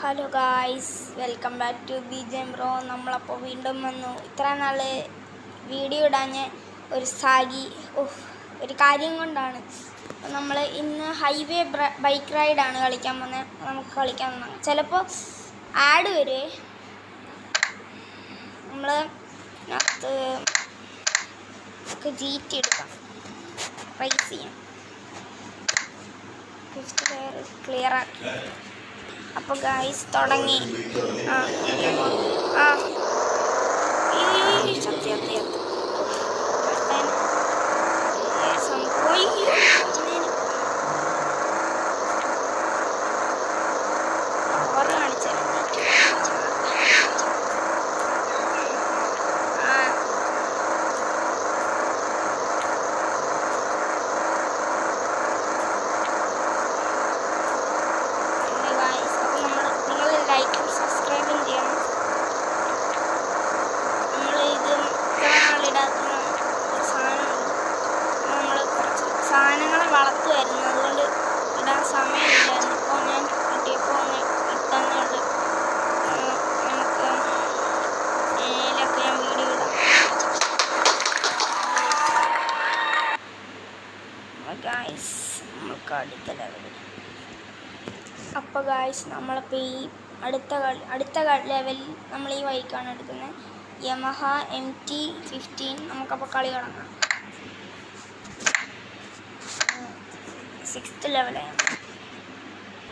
Hello guys, welcome back to BGM bro. നമ്മളപ്പോൾ വീണ്ടും വന്നു. ഇത്ര നാൾ വീഡിയോ ഇടാൻ ഒരു കാര്യം കൊണ്ടാണ്. നമ്മൾ ഇന്ന് ഹൈവേ ബൈക്ക് റൈഡാണ് കളിക്കാൻ പോകുന്നത്. നമുക്ക് കളിക്കാൻ പോകുന്നത് ചിലപ്പോൾ ആഡ് വരെ നമ്മൾ GT എടുക്കാം, റൈസ് ചെയ്യാം. ക്ലിയർ ആക്കി. അപ്പോൾ ഗായ്സ് തുടങ്ങി. പവർ കാണിച്ചാൽ ലൈക്കും സബ്സ്ക്രൈബും ചെയ്യണം. നമ്മൾ ഇത് ഇത്ര നാളിടാത്ത സാധനമാണ്. നമ്മൾ കുറച്ച് സാധനങ്ങളെ വളർത്തുമായിരുന്നു, അതുകൊണ്ട് ഇടാൻ സമയമില്ലായിരുന്നു. ഇപ്പോൾ ഞാൻ കിട്ടിയപ്പോൾ ഒന്ന് ഇട്ടെന്നുണ്ട്. നമുക്ക് ഇതിലൊക്കെ ഞാൻ വീഡിയോ ഇടാം. ഗായ്സ്, നമ്മൾക്ക് അടുത്ത ലെവലിൽ. അപ്പോൾ ഗായ്സ്, നമ്മളിപ്പോൾ ഈ അടുത്ത ലെവലിൽ നമ്മൾ ഈ ബൈക്കാണ് എടുക്കുന്നത്, യമഹ MT-15. നമുക്കപ്പോൾ കളി തുടങ്ങാം. 6th ലെവലാണ്.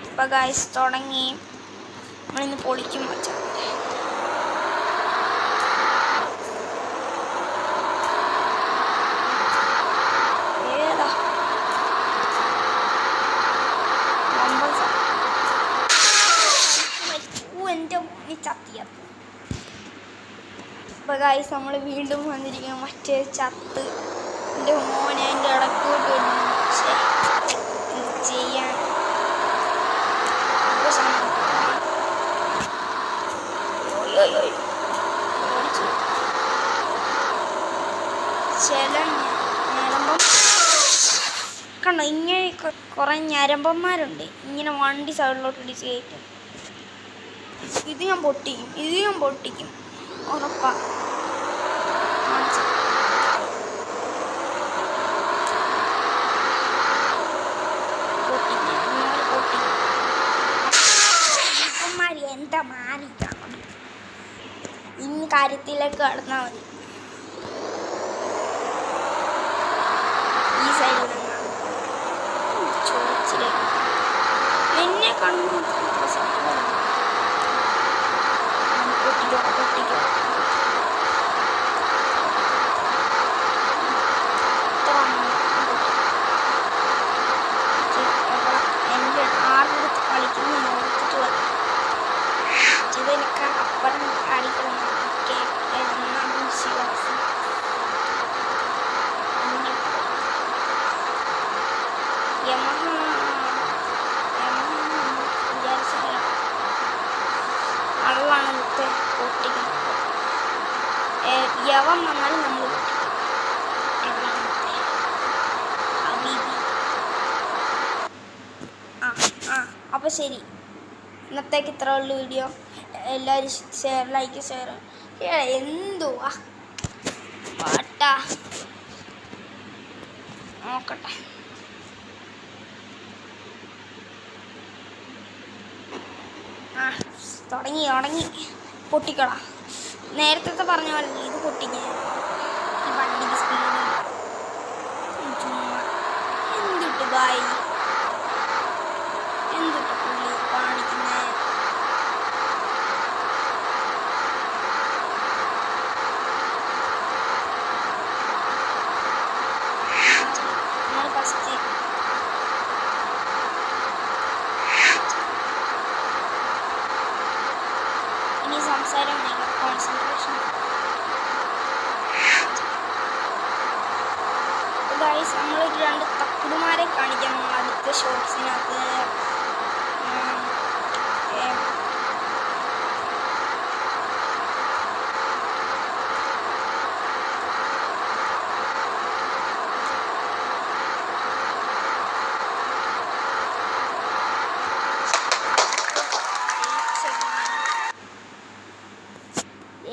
അപ്പോൾ ഗായ്സ് തുടങ്ങി. നമ്മളിന്ന് പൊളിക്കും വെച്ചാൽ അപ്പോൾ ഗായ്സ്, നമ്മൾ വീണ്ടും വന്നിരിക്കുക. മറ്റേ ചത്ത് എൻ്റെ മോനെ എൻ്റെ ഇടക്കോട്ട് ചെയ്യാൻ ചില ഞരമ്പം കണ്ടോ, ഇങ്ങനെ കുറേ ഞരമ്പന്മാരുണ്ട്. ഇങ്ങനെ വണ്ടി സൈഡിലോട്ട് ഇടിച്ച് കയറ്റും. ഇത് ഞാൻ പൊട്ടിക്കും ഉറപ്പാണ്. എന്താ മാറിയിട്ടാണ് ഇനി കാര്യത്തിലേക്ക് കടന്നാൽ മതി. ഈ സൈഡിൽ നിന്നാണ് ചോദിച്ചില്ലേ എന്നെ കണ്ടു. പൊട്ടിക്കോ എൻ്റെ ആരുടെ കളിക്കുന്നു നോക്കിട്ട് വന്നു. ഇതിനൊക്കെ അപ്പുറം അടിക്കണം. ശിവാസി യമഹ വിചാരിച്ച അള്ളാണ് ഇന്നത്തെ പൊട്ടിക്കുന്നത്. യവം വന്നാലും നമ്മൾ പൊട്ടിക്കും. അപ്പോൾ ശരി, ഇന്നത്തേക്ക് ഇത്ര ഉള്ള വീഡിയോ. എല്ലാവരും ലൈക്ക് ഷെയർ. എന്തുവാ പാട്ടാ നോക്കട്ടെ. തുടങ്ങി പൊട്ടിക്കടാ. നേരത്തെ പറഞ്ഞ പോലെ ഇത് പൊട്ടിക്ക. ഈ വണ്ടിക്ക് സ്പീഡ് ചുമ്മാ എന്തിട്ട് ബായി എന്തിട്ട് പുള്ളി കാണിക്കുന്നേ. നമ്മൾ ഫസ്റ്റ് ഇനി സംസാരം കോൺസെൻട്രേഷൻ. ഗൈസ്, നമ്മളൊരു 2 തക്കുടുമാരെ കാണിക്കാം അടുത്ത ഷോർട്സിനകത്ത്.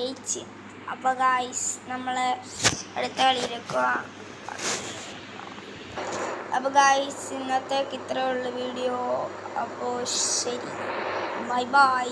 ജയിച്ച്. അപ്പോൾ ഗായ്സ് നമ്മൾ അടുത്ത കളിയിലേക്ക് പോവാം. അപ്പോൾ ഗായ്സ് ഇന്നത്തേക്ക് ഇത്രയേ ഉള്ളൂ വീഡിയോ. അപ്പോൾ ശരി, ബൈ ബൈ.